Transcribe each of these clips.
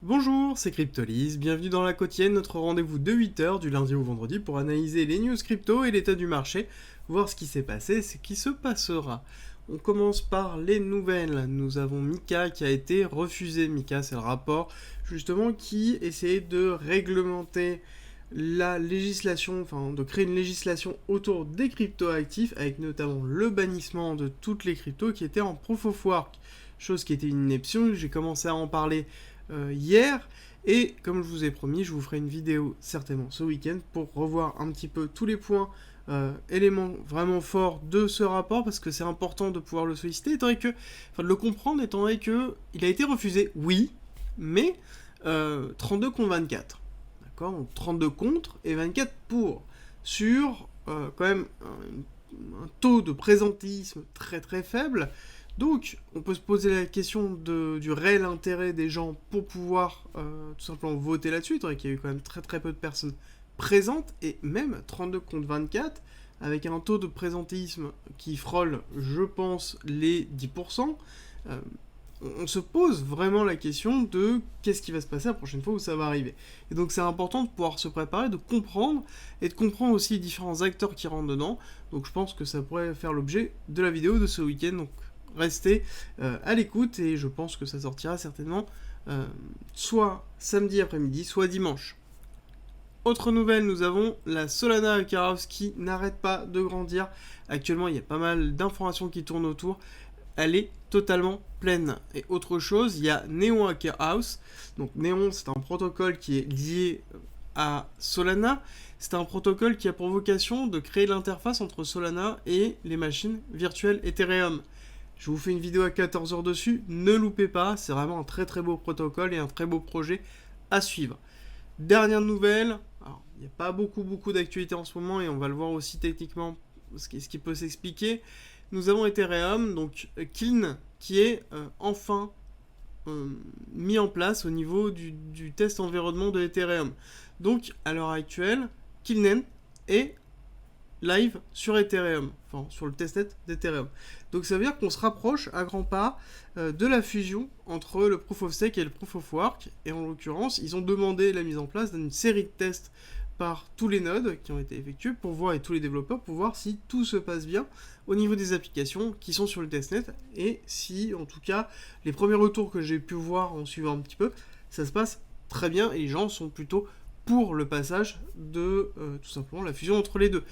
Bonjour, c'est Cryptolyse, bienvenue dans la quotidienne, notre rendez-vous de 8 h du lundi au vendredi pour analyser les news crypto et l'état du marché, voir ce qui s'est passé, ce qui se passera. On commence par les nouvelles. Nous avons Mika qui a été refusé. Mika, c'est le rapport justement qui essayait de réglementer la législation, enfin de créer une législation autour des crypto-actifs avec notamment le bannissement de toutes les cryptos qui étaient en proof of work. Chose qui était une ineption, j'ai commencé à en parler hier, et comme je vous ai promis, je vous ferai une vidéo certainement ce week-end pour revoir un petit peu tous les points, éléments vraiment forts de ce rapport, parce que c'est important de pouvoir le solliciter, étant donné que, enfin de le comprendre, étant donné que il a été refusé, oui, mais 32 contre 24, d'accord, donc 32 contre et 24 pour, sur quand même un taux de présentéisme très très faible. Donc, on peut se poser la question du réel intérêt des gens pour pouvoir tout simplement voter là-dessus, étant donné qu'il y a eu quand même très très peu de personnes présentes, et même 32 contre 24, avec un taux de présentéisme qui frôle, je pense, les 10%, on se pose vraiment la question de qu'est-ce qui va se passer la prochaine fois où ça va arriver. Et donc c'est important de pouvoir se préparer, de comprendre, et de comprendre aussi les différents acteurs qui rentrent dedans. Donc je pense que ça pourrait faire l'objet de la vidéo de ce week-end, donc restez à l'écoute, et je pense que ça sortira certainement soit samedi après-midi, soit dimanche. Autre nouvelle, nous avons la Solana Hacker House qui n'arrête pas de grandir. Actuellement, il y a pas mal d'informations qui tournent autour. Elle est totalement pleine. Et autre chose, il y a Neon Hacker House. Donc Neon, c'est un protocole qui est lié à Solana. C'est un protocole qui a pour vocation de créer l'interface entre Solana et les machines virtuelles Ethereum. Je vous fais une vidéo à 14 h dessus, ne loupez pas, c'est vraiment un très très beau protocole et un très beau projet à suivre. Dernière nouvelle, alors il n'y a pas beaucoup d'actualités en ce moment et on va le voir aussi techniquement ce qui peut s'expliquer. Nous avons Ethereum, donc Clean, qui est enfin mis en place au niveau du test environnement de Ethereum. Donc à l'heure actuelle, Clean est live sur Ethereum, enfin sur le testnet d'Ethereum. Donc ça veut dire qu'on se rapproche à grands pas de la fusion entre le Proof of Stake et le Proof of Work, et en l'occurrence, ils ont demandé la mise en place d'une série de tests par tous les nodes qui ont été effectués pour voir, et tous les développeurs, pour voir si tout se passe bien au niveau des applications qui sont sur le testnet, et si, en tout cas, les premiers retours que j'ai pu voir en suivant un petit peu, ça se passe très bien, et les gens sont plutôt pour le passage de, tout simplement, la fusion entre les deux.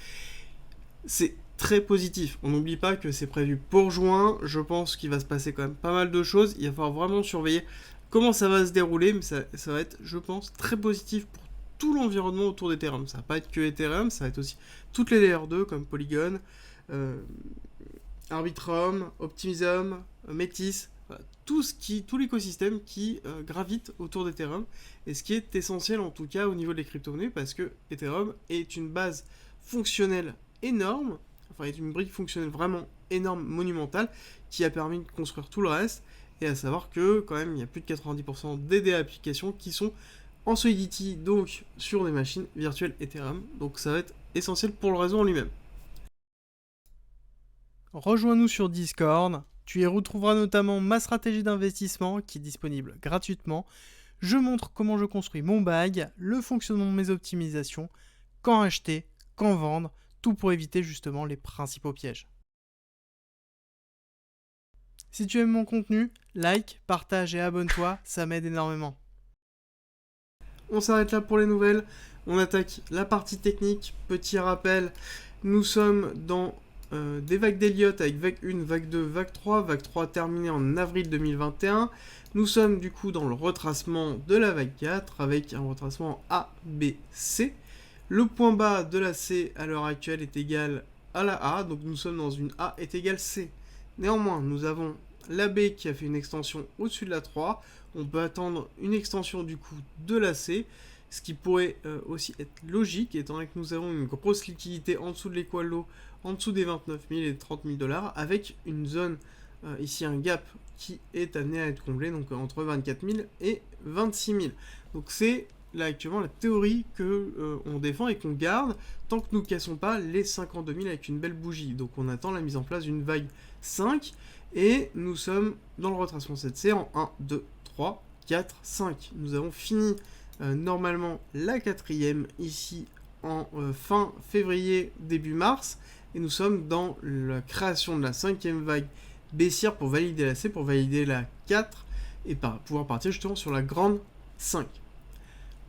C'est très positif. On n'oublie pas que c'est prévu pour juin. Je pense qu'il va se passer quand même pas mal de choses. Il va falloir vraiment surveiller comment ça va se dérouler, mais ça va être, je pense, très positif pour tout l'environnement autour d'Ethereum. Ça va pas être que Ethereum, ça va être aussi toutes les Layer 2 comme Polygon, Arbitrum, Optimism, Metis, voilà, tout l'écosystème qui gravite autour d'Ethereum, et ce qui est essentiel en tout cas au niveau des crypto-monnaies, parce que Ethereum est une base fonctionnelle énorme, enfin est une brique fonctionnelle vraiment énorme, monumentale, qui a permis de construire tout le reste, et à savoir que quand même il y a plus de 90% des applications qui sont en Solidity, donc sur des machines virtuelles Ethereum, donc ça va être essentiel pour le réseau en lui-même. Rejoins-nous sur Discord, tu y retrouveras notamment ma stratégie d'investissement qui est disponible gratuitement. Je montre comment je construis mon bag, le fonctionnement de mes optimisations, quand acheter, quand vendre, tout pour éviter justement les principaux pièges. Si tu aimes mon contenu, like, partage et abonne-toi, ça m'aide énormément. On s'arrête là pour les nouvelles, on attaque la partie technique. Petit rappel, nous sommes dans des vagues d'Elliott avec vague 1, vague 2, vague 3 terminée en avril 2021. Nous sommes du coup dans le retracement de la vague 4 avec un retracement A, B, C. Le point bas de la C à l'heure actuelle est égal à la A, donc nous sommes dans une A est égale C. Néanmoins, nous avons la B qui a fait une extension au-dessus de la 3. On peut attendre une extension du coup de la C, ce qui pourrait aussi être logique, étant donné que nous avons une grosse liquidité en dessous de l'Equal en dessous des 29 000 et 30 000 $, avec une zone, ici un gap, qui est amené à être comblé, donc entre 24 000 et 26 000. Donc c'est là actuellement la théorie que on défend et qu'on garde tant que nous ne cassons pas les 52 000 avec une belle bougie. Donc on attend la mise en place d'une vague 5 et nous sommes dans le retracement 7C en 1, 2, 3, 4, 5. Nous avons fini normalement la quatrième ici en fin février, début mars, et nous sommes dans la création de la 5e vague baissière pour valider la C, pour valider la 4, et pouvoir partir justement sur la grande 5.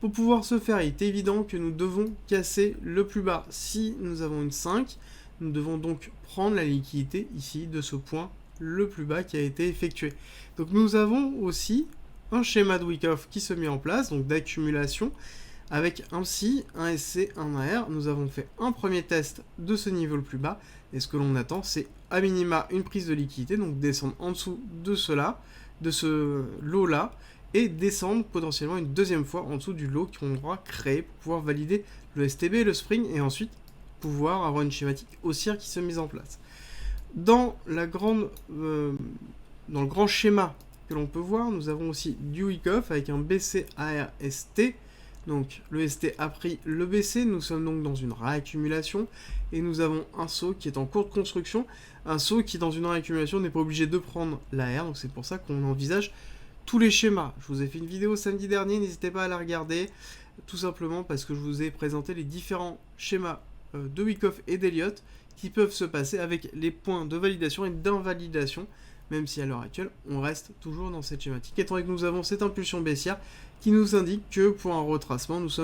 Pour pouvoir ce faire, il est évident que nous devons casser le plus bas. Si nous avons une 5, nous devons donc prendre la liquidité ici de ce point le plus bas qui a été effectué. Donc nous avons aussi un schéma de Wyckoff qui se met en place, donc d'accumulation, avec ainsi un SC, un AR. Nous avons fait un premier test de ce niveau le plus bas, et ce que l'on attend, c'est à minima une prise de liquidité, donc descendre en dessous de cela, de ce lot-là, et descendre potentiellement une deuxième fois en dessous du lot qu'on aura créé pour pouvoir valider le STB, le Spring, et ensuite pouvoir avoir une schématique haussière qui se mise en place. Dans le grand schéma que l'on peut voir, nous avons aussi du Wyckoff avec un BC AR ST. Donc le ST a pris le BC, nous sommes donc dans une réaccumulation et nous avons un saut qui est en cours de construction, un saut qui dans une réaccumulation n'est pas obligé de prendre l'AR, donc c'est pour ça qu'on envisage tous les schémas. Je vous ai fait une vidéo samedi dernier, n'hésitez pas à la regarder, tout simplement parce que je vous ai présenté les différents schémas de Wyckoff et d'Elliott qui peuvent se passer avec les points de validation et d'invalidation, même si à l'heure actuelle, on reste toujours dans cette schématique, étant donné que nous avons cette impulsion baissière qui nous indique que pour un retracement, nous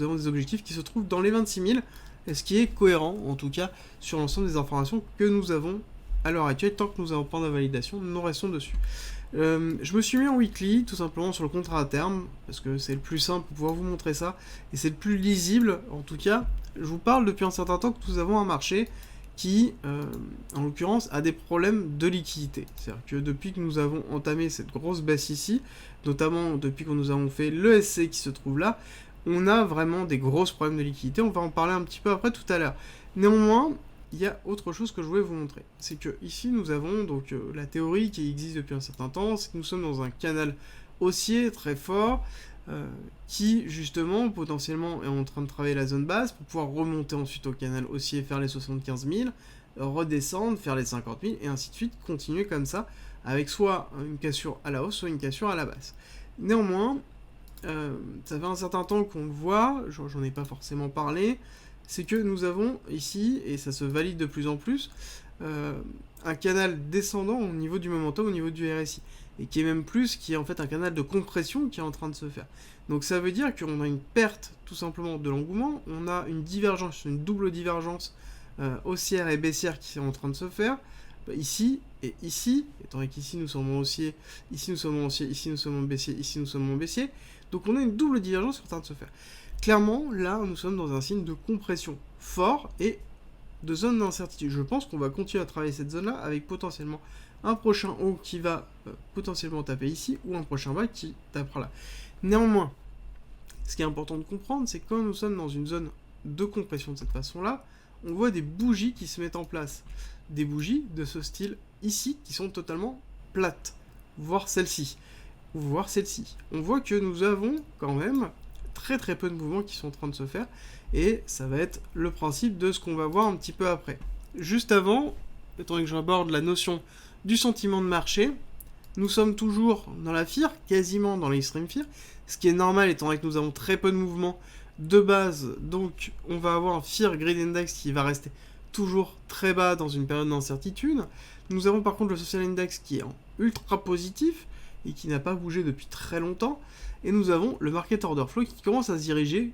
avons des objectifs qui se trouvent dans les 26 000, et ce qui est cohérent, en tout cas, sur l'ensemble des informations que nous avons à l'heure actuelle. Tant que nous avons pas de validation, nous restons dessus. Je me suis mis en weekly, tout simplement sur le contrat à terme, parce que c'est le plus simple pour pouvoir vous montrer ça, et c'est le plus lisible, en tout cas. Je vous parle depuis un certain temps que nous avons un marché qui, en l'occurrence, a des problèmes de liquidité. C'est-à-dire que depuis que nous avons entamé cette grosse baisse ici, notamment depuis que nous avons fait le SC qui se trouve là, on a vraiment des gros problèmes de liquidité. On va en parler un petit peu après tout à l'heure. Néanmoins, il y a autre chose que je voulais vous montrer. C'est que ici, nous avons donc la théorie qui existe depuis un certain temps, c'est que nous sommes dans un canal haussier très fort, qui justement potentiellement est en train de travailler la zone basse pour pouvoir remonter ensuite au canal haussier, faire les 75 000, redescendre, faire les 50 000 et ainsi de suite, continuer comme ça avec soit une cassure à la hausse, soit une cassure à la basse. Néanmoins, ça fait un certain temps qu'on le voit, j'en ai pas forcément parlé, c'est que nous avons ici, et ça se valide de plus en plus, un canal descendant au niveau du momentum, au niveau du RSI, et qui est même plus, qui est en fait un canal de compression qui est en train de se faire. Donc ça veut dire qu'on a une perte tout simplement de l'engouement, on a une divergence, une double divergence haussière et baissière qui est en train de se faire, ici et ici, étant donné qu'ici nous sommes en haussier, ici nous sommes en haussier, ici nous sommes en baissier, ici nous sommes en baissier, donc on a une double divergence qui est en train de se faire. Clairement, là, nous sommes dans un signe de compression fort et de zone d'incertitude. Je pense qu'on va continuer à travailler cette zone-là avec potentiellement un prochain haut qui va potentiellement taper ici ou un prochain bas qui tapera là. Néanmoins, ce qui est important de comprendre, c'est que quand nous sommes dans une zone de compression de cette façon-là, on voit des bougies qui se mettent en place. Des bougies de ce style ici qui sont totalement plates, voire celle-ci, ou voire celle-ci. On voit que nous avons quand même très peu de mouvements qui sont en train de se faire, et ça va être le principe de ce qu'on va voir un petit peu après. Juste avant, étant donné que j'aborde la notion du sentiment de marché, nous sommes toujours dans la FIR, quasiment dans l'extreme FIR, ce qui est normal étant donné que nous avons très peu de mouvements de base, donc on va avoir un FIR Grid Index qui va rester toujours très bas dans une période d'incertitude. Nous avons par contre le Social Index qui est en ultra positif et qui n'a pas bougé depuis très longtemps, et nous avons le Market Order Flow qui commence à se diriger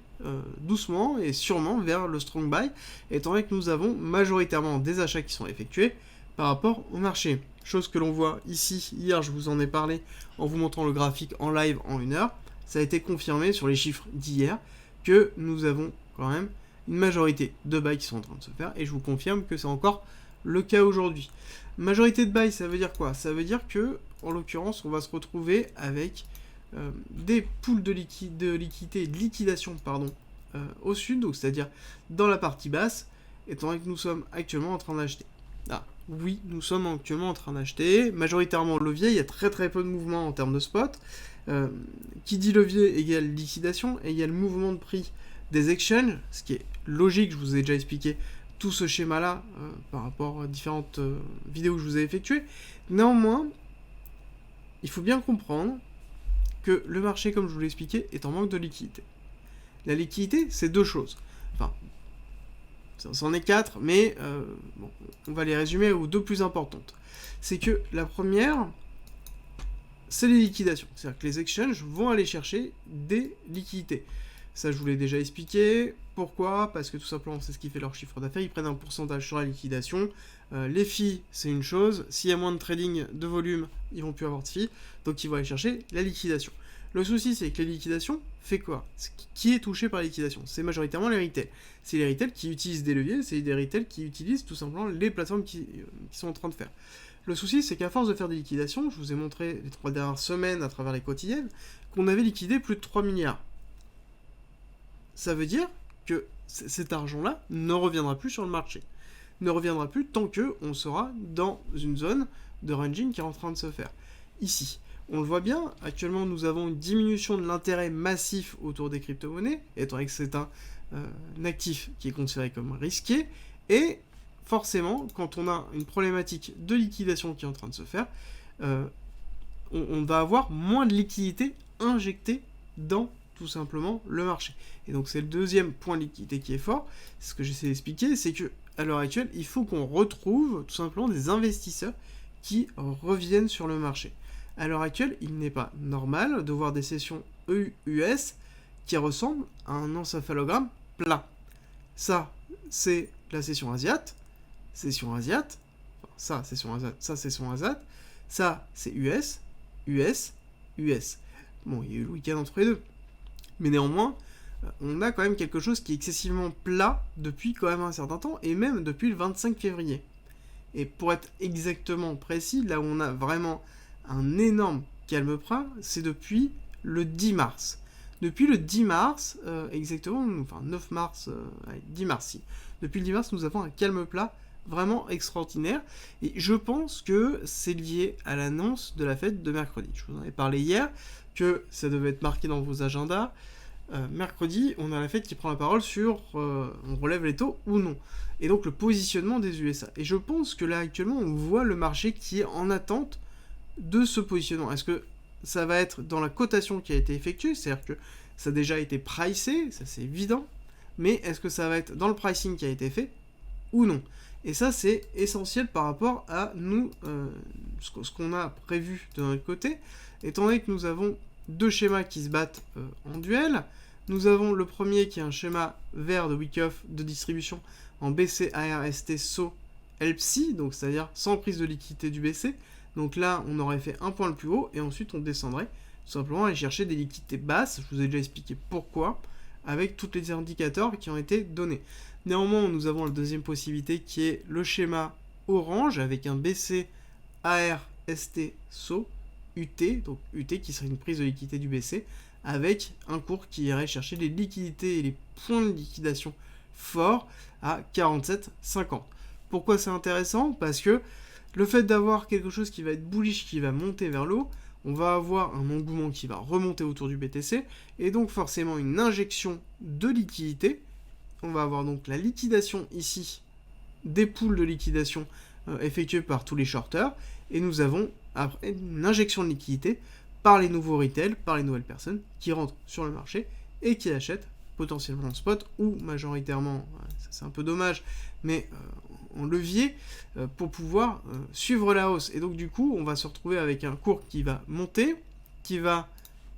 doucement et sûrement vers le Strong Buy, étant donné que nous avons majoritairement des achats qui sont effectués par rapport au marché. Chose que l'on voit ici, hier je vous en ai parlé en vous montrant le graphique en live en 1 heure, ça a été confirmé sur les chiffres d'hier, que nous avons quand même une majorité de buys qui sont en train de se faire, et je vous confirme que c'est encore le cas aujourd'hui. Majorité de buys, ça veut dire quoi? Ça veut dire que, en l'occurrence, on va se retrouver avec des pools de liquidité et de liquidation au sud, donc c'est-à-dire dans la partie basse, étant donné que nous sommes actuellement en train d'acheter. Ah, oui, nous sommes actuellement en train d'acheter, majoritairement levier, il y a très peu de mouvement en termes de spot. Qui dit levier égale liquidation, égale mouvement de prix des exchanges, ce qui est logique, je vous ai déjà expliqué tout ce schéma-là par rapport à différentes vidéos que je vous ai effectuées. Néanmoins, il faut bien comprendre que le marché, comme je vous l'ai expliqué, est en manque de liquidité. La liquidité, c'est deux choses. Enfin, c'en est quatre, mais bon, on va les résumer aux deux plus importantes. C'est que la première, c'est les liquidations. C'est-à-dire que les exchanges vont aller chercher des liquidités. Ça, je vous l'ai déjà expliqué. Pourquoi? Parce que tout simplement, c'est ce qui fait leur chiffre d'affaires. Ils prennent un pourcentage sur la liquidation. Les fees, c'est une chose. S'il y a moins de trading de volume, ils vont plus avoir de fees. Donc, ils vont aller chercher la liquidation. Le souci, c'est que les liquidations, fait quoi? Qui est touché par la liquidation? C'est majoritairement les retail. C'est les retail qui utilisent des leviers, c'est des retail qui utilisent tout simplement les plateformes qui sont en train de faire. Le souci, c'est qu'à force de faire des liquidations, je vous ai montré les 3 dernières semaines à travers les quotidiennes, qu'on avait liquidé plus de 3 milliards. Ça veut dire que cet argent-là ne reviendra plus sur le marché. Ne reviendra plus tant qu'on sera dans une zone de ranging qui est en train de se faire. Ici, on le voit bien, actuellement nous avons une diminution de l'intérêt massif autour des crypto-monnaies, étant donné que c'est un actif qui est considéré comme risqué, et forcément, quand on a une problématique de liquidation qui est en train de se faire, on va avoir moins de liquidité injectée dans tout simplement le marché. Et donc c'est le deuxième point de liquidité qui est fort. Ce que j'essaie d'expliquer, c'est que à l'heure actuelle, il faut qu'on retrouve tout simplement des investisseurs qui reviennent sur le marché. À l'heure actuelle, il n'est pas normal de voir des sessions EU-US qui ressemblent à un encéphalogramme plat. Ça, c'est la session asiate. Ça, session asiate. Ça, c'est US, US, US. Bon, il y a eu le week-end entre les deux. Mais néanmoins, on a quand même quelque chose qui est excessivement plat depuis quand même un certain temps, et même depuis le 25 février. Et pour être exactement précis, là où on a vraiment un énorme calme-plat, c'est depuis le 10 mars. Depuis le 10 mars, exactement, enfin 9 mars, 10 mars, si. Depuis le 10 mars, nous avons un calme-plat vraiment extraordinaire, et je pense que c'est lié à l'annonce de la fête de mercredi. Je vous en ai parlé hier, que ça devait être marqué dans vos agendas. Mercredi, on a la fête qui prend la parole sur on relève les taux ou non. Et donc le positionnement des USA. Et je pense que là actuellement, on voit le marché qui est en attente de ce positionnement. Est-ce que ça va être dans la cotation qui a été effectuée? C'est-à-dire que ça a déjà été pricé, ça c'est évident. Mais est-ce que ça va être dans le pricing qui a été fait ou non? Et ça, c'est essentiel par rapport à nous, ce qu'on a prévu de notre côté, étant donné que nous avons deux schémas qui se battent en duel. Nous avons le premier qui est un schéma vert de Wyckoff de distribution en BC, ARST, SO, LPSI, donc c'est-à-dire sans prise de liquidité du BC. Donc là, on aurait fait un point le plus haut, et ensuite on descendrait tout simplement aller chercher des liquidités basses. Je vous ai déjà expliqué pourquoi, avec tous les indicateurs qui ont été donnés. Néanmoins, nous avons la deuxième possibilité qui est le schéma orange avec un BC, ARST, SO, UT, donc UT qui serait une prise de liquidité du BC, avec un cours qui irait chercher les liquidités et les points de liquidation forts à 47,50. Pourquoi c'est intéressant? Parce que le fait d'avoir quelque chose qui va être bullish, qui va monter vers le haut, on va avoir un engouement qui va remonter autour du BTC, et donc forcément une injection de liquidité. On va avoir donc la liquidation ici, des pools de liquidation effectués par tous les shorters, et nous avons après une injection de liquidité par les nouveaux retail, par les nouvelles personnes qui rentrent sur le marché et qui achètent potentiellement en spot ou majoritairement, ça c'est un peu dommage, mais en levier pour pouvoir suivre la hausse. Et donc du coup, on va se retrouver avec un cours qui va monter, qui va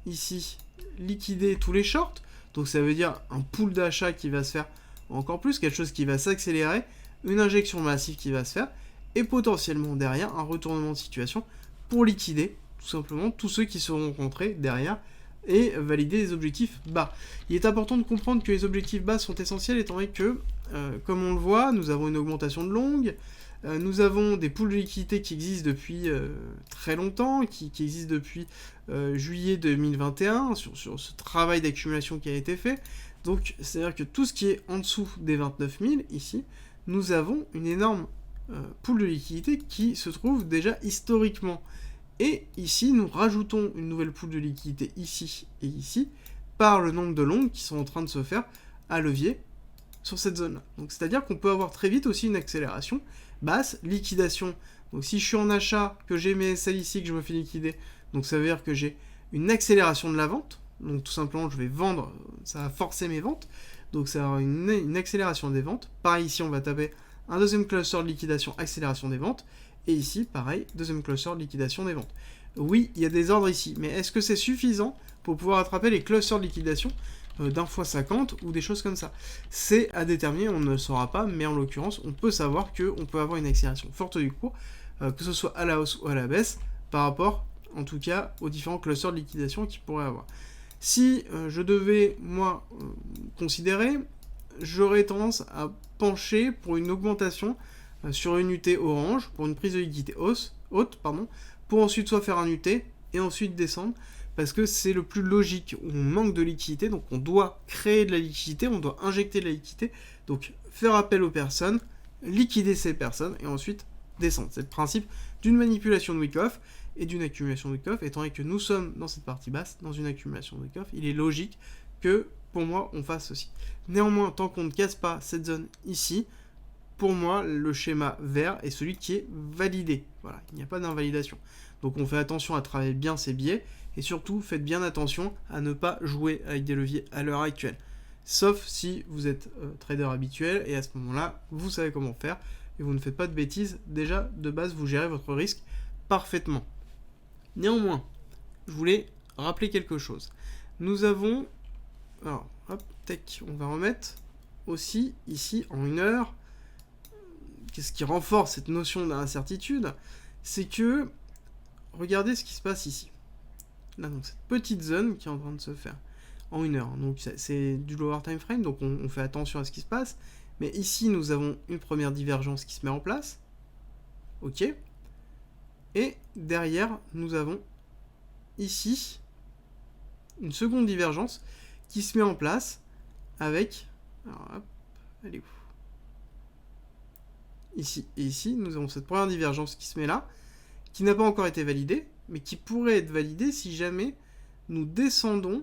ici liquider tous les shorts. Donc ça veut dire un pool d'achat qui va se faire encore plus, quelque chose qui va s'accélérer, une injection massive qui va se faire, et potentiellement derrière un retournement de situation pour liquider tout simplement tous ceux qui seront rencontrés derrière et valider les objectifs bas. Il est important de comprendre que les objectifs bas sont essentiels étant donné que, comme on le voit, nous avons une augmentation de longue, nous avons des pools de liquidité qui existent depuis très longtemps, qui existent depuis juillet 2021, sur ce travail d'accumulation qui a été fait. Donc, c'est-à-dire que tout ce qui est en dessous des 29 000, ici, nous avons une énorme pool de liquidité qui se trouve déjà historiquement. Et ici, nous rajoutons une nouvelle pool de liquidité ici et ici, par le nombre de longues qui sont en train de se faire à levier sur cette zone-là. Donc, c'est-à-dire qu'on peut avoir très vite aussi une accélération basse, liquidation. Donc, si je suis en achat, que j'ai mes SL ici, que je me fais liquider, donc ça veut dire que j'ai une accélération de la vente. Donc tout simplement, je vais vendre, ça va forcer mes ventes. Donc ça va avoir une accélération des ventes. Pareil, ici, on va taper un deuxième cluster de liquidation, accélération des ventes. Et ici, pareil, deuxième cluster de liquidation des ventes. Oui, il y a des ordres ici, mais est-ce que c'est suffisant pour pouvoir attraper les clusters de liquidation d'un x50 ou des choses comme ça? C'est à déterminer, on ne le saura pas, mais en l'occurrence, on peut savoir qu'on peut avoir une accélération forte du cours, que ce soit à la hausse ou à la baisse, par rapport, en tout cas, aux différents clusters de liquidation qu'il pourrait avoir. Si je devais, moi, considérer, j'aurais tendance à pencher pour une augmentation sur une UT orange, pour une prise de liquidité haute, pour ensuite soit faire un UT et ensuite descendre, parce que c'est le plus logique. On manque de liquidité, donc on doit créer de la liquidité, on doit injecter de la liquidité, donc faire appel aux personnes, liquider ces personnes et ensuite descendre. C'est le principe d'une manipulation de Wyckoff et d'une accumulation de Wyckoff. Étant donné que nous sommes dans cette partie basse, dans une accumulation de Wyckoff, il est logique que pour moi on fasse ceci. Néanmoins, tant qu'on ne casse pas cette zone ici, pour moi le schéma vert est celui qui est validé. Voilà, il n'y a pas d'invalidation. Donc on fait attention à travailler bien ces biais et surtout faites bien attention à ne pas jouer avec des leviers à l'heure actuelle. Sauf si vous êtes trader habituel et à ce moment-là, vous savez comment faire et vous ne faites pas de bêtises. Déjà, de base, vous gérez votre risque parfaitement. Néanmoins, je voulais rappeler quelque chose. Nous avons... Alors, hop, tac, on va remettre aussi ici en 1 heure. Qu'est-ce qui renforce cette notion d'incertitude? C'est que, regardez ce qui se passe ici. Là, donc, cette petite zone qui est en train de se faire en 1 heure. Donc, c'est du lower time frame, donc on fait attention à ce qui se passe. Mais ici, nous avons une première divergence qui se met en place. Ok. Et derrière, nous avons ici une seconde divergence qui se met en place avec... Alors, hop, elle est où? Ici et ici, nous avons cette première divergence qui se met là, qui n'a pas encore été validée, mais qui pourrait être validée si jamais nous descendons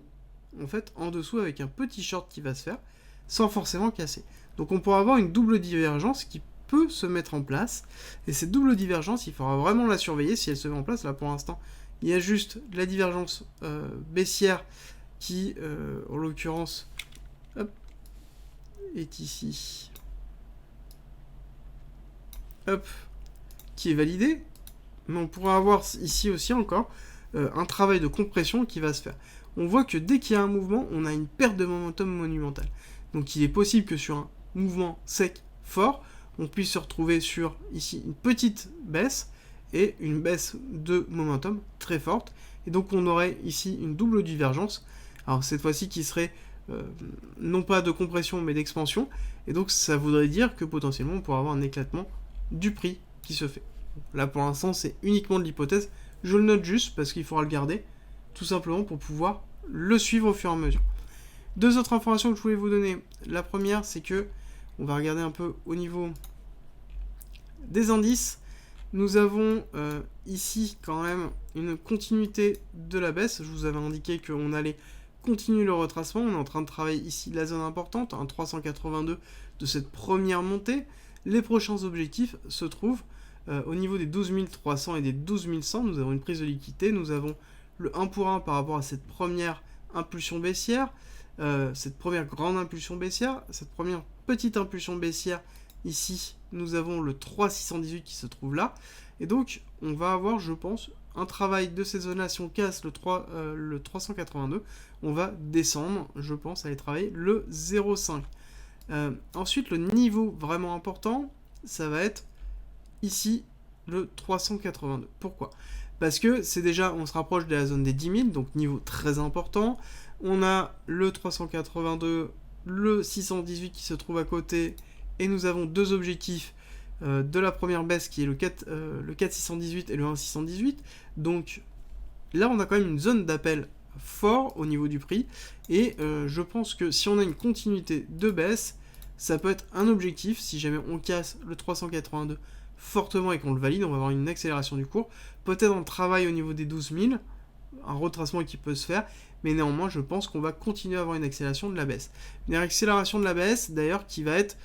en fait en dessous avec un petit short qui va se faire, sans forcément casser. Donc on pourra avoir une double divergence qui peut se mettre en place, et cette double divergence, il faudra vraiment la surveiller si elle se met en place. Là pour l'instant, il y a juste la divergence baissière qui, en l'occurrence, est ici. Hop, qui est validé, mais on pourra avoir ici aussi encore un travail de compression qui va se faire. On voit que dès qu'il y a un mouvement, on a une perte de momentum monumentale. Donc il est possible que sur un mouvement sec fort, on puisse se retrouver sur ici une petite baisse et une baisse de momentum très forte. Et donc on aurait ici une double divergence. Alors cette fois-ci qui serait non pas de compression mais d'expansion. Et donc ça voudrait dire que potentiellement on pourrait avoir un éclatement du prix qui se fait. Là pour l'instant c'est uniquement de l'hypothèse, je le note juste parce qu'il faudra le garder tout simplement pour pouvoir le suivre au fur et à mesure. Deux autres informations que je voulais vous donner. La première c'est que on va regarder un peu au niveau des indices. Nous avons ici quand même une continuité de la baisse. Je vous avais indiqué qu'on allait continuer le retracement. On est en train de travailler ici la zone importante, un 382 de cette première montée. Les prochains objectifs se trouvent au niveau des 12 300 et des 12 100. Nous avons une prise de liquidité. Nous avons le 1 pour 1 par rapport à cette première impulsion baissière, cette première grande impulsion baissière, cette première petite impulsion baissière. Ici, nous avons le 3,618 qui se trouve là. Et donc, on va avoir, je pense, un travail de ces zones-là. Si on casse le 382, on va descendre, je pense, aller travailler le 0,5. Ensuite, le niveau vraiment important, ça va être ici, le 382. Pourquoi ? Parce que c'est déjà, on se rapproche de la zone des 10 000, donc niveau très important. On a le 382, le 618 qui se trouve à côté, et nous avons deux objectifs de la première baisse qui est le 4,618 et le 1,618. Donc là, on a quand même une zone d'appel fort au niveau du prix, et je pense que si on a une continuité de baisse, ça peut être un objectif. Si jamais on casse le 382 fortement et qu'on le valide, on va avoir une accélération du cours, peut-être un travail au niveau des 12 000, un retracement qui peut se faire, mais néanmoins je pense qu'on va continuer à avoir une accélération de la baisse. Une accélération de la baisse d'ailleurs qui va être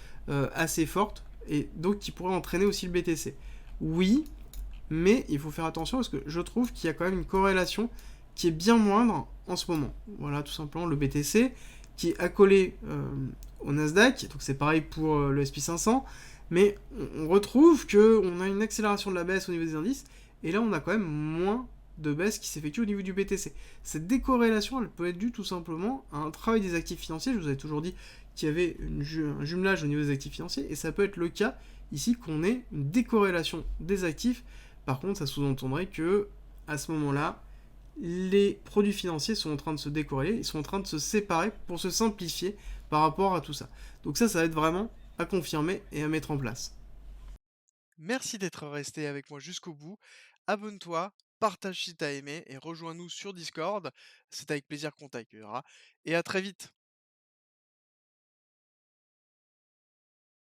assez forte, et donc qui pourrait entraîner aussi le BTC. Oui, mais il faut faire attention parce que je trouve qu'il y a quand même une corrélation qui est bien moindre en ce moment. Voilà, tout simplement, le BTC qui est accolé au Nasdaq, donc c'est pareil pour le SP500, mais on retrouve qu'on a une accélération de la baisse au niveau des indices, et là on a quand même moins de baisse qui s'effectue au niveau du BTC. Cette décorrélation, elle peut être due tout simplement à un travail des actifs financiers. Je vous avais toujours dit qu'il y avait un jumelage au niveau des actifs financiers, et ça peut être le cas ici qu'on ait une décorrélation des actifs. Par contre, ça sous-entendrait que à ce moment-là, les produits financiers sont en train de se décorréler, ils sont en train de se séparer pour se simplifier par rapport à tout ça. Donc ça va être vraiment à confirmer et à mettre en place. Merci d'être resté avec moi jusqu'au bout. Abonne-toi, partage si t'as aimé et rejoins-nous sur Discord. C'est avec plaisir qu'on t'accueillera. Et à très vite.